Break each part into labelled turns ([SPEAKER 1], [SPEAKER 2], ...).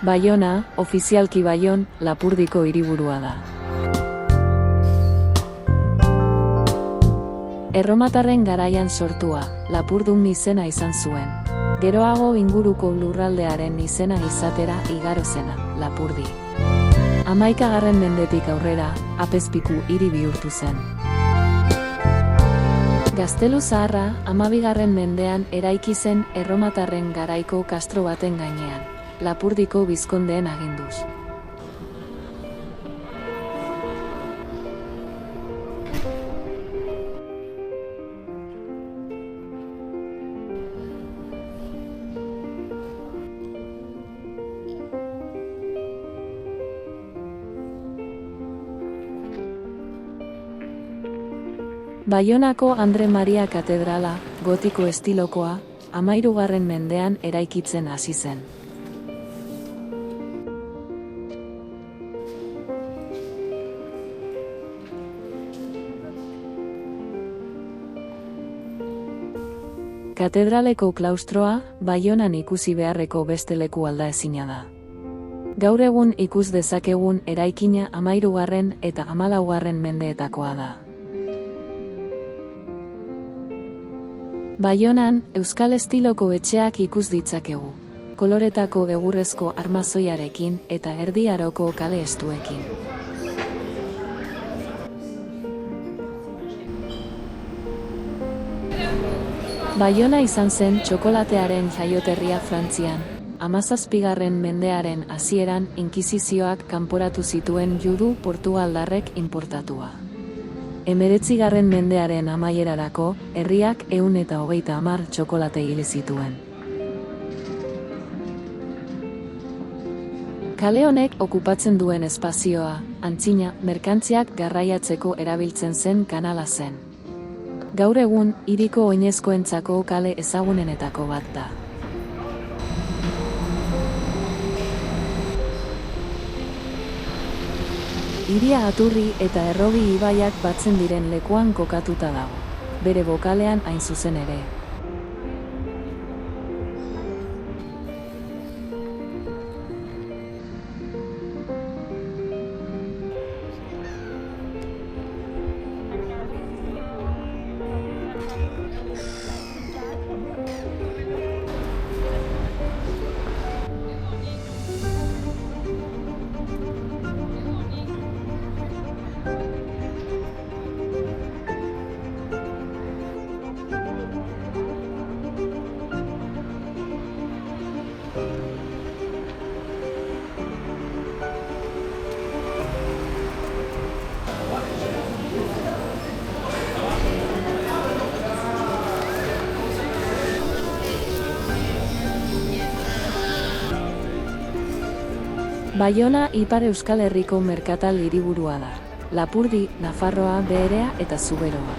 [SPEAKER 1] Baiona, ofizialki Baion, Lapurdiko hiriburua da. Erromatarren garaian sortua, Lapurdun izena izan zuen. Geroago inguruko lurraldearen izena izatera igaro zena, Lapurdi. 11. mendetik aurrera, Apezpiku hiri bihurtu zen. Gaztelu Zaharra, 12. mendean eraiki zen erromatarren garaiko kastro baten gainean, Lapurdiko bizkondeen aginduz. Baionako Andre Maria katedrala, gotiko estilokoa, 13. mendean eraikitzen hasi zen. Katedraleko klaustroa, Baionan ikusi beharreko beste leku aldaezina da. Gaur egun ikus dezakegun eraikina 13. eta 14. mendeetakoa da. Baionan, euskal estiloko etxeak ikus ditzakegu, koloretako egurrezko armazoiarekin eta erdi aroko kale estuekin. Baiona izan zen txokolatearen jaioterria Frantzian, 17. mendearen hasieran inkisizioak kanporatu zituen judu portugaldarrek inportatua. 19. mendearen amaierarako, herriak 130 txokolate hil zituen. Kale honek okupatzen duen espazioa, antzina, merkantziak garraiatzeko erabiltzen zen kanala zen. Gaur egun, hiriko oinezkoentzako kale ezagunenetako bat da. Hiria Aturri eta Errobi ibaiak batzen diren lekuan kokatuta dago, bere bokalean hain zuzen ere. Baiona Ipar Euskal Herriko merkatal hiriburua da. Lapurdi, Nafarroa, Beherea eta Zuberoa.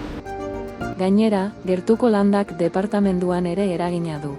[SPEAKER 1] Gainera, gertuko Landak departamenduan ere eragina du.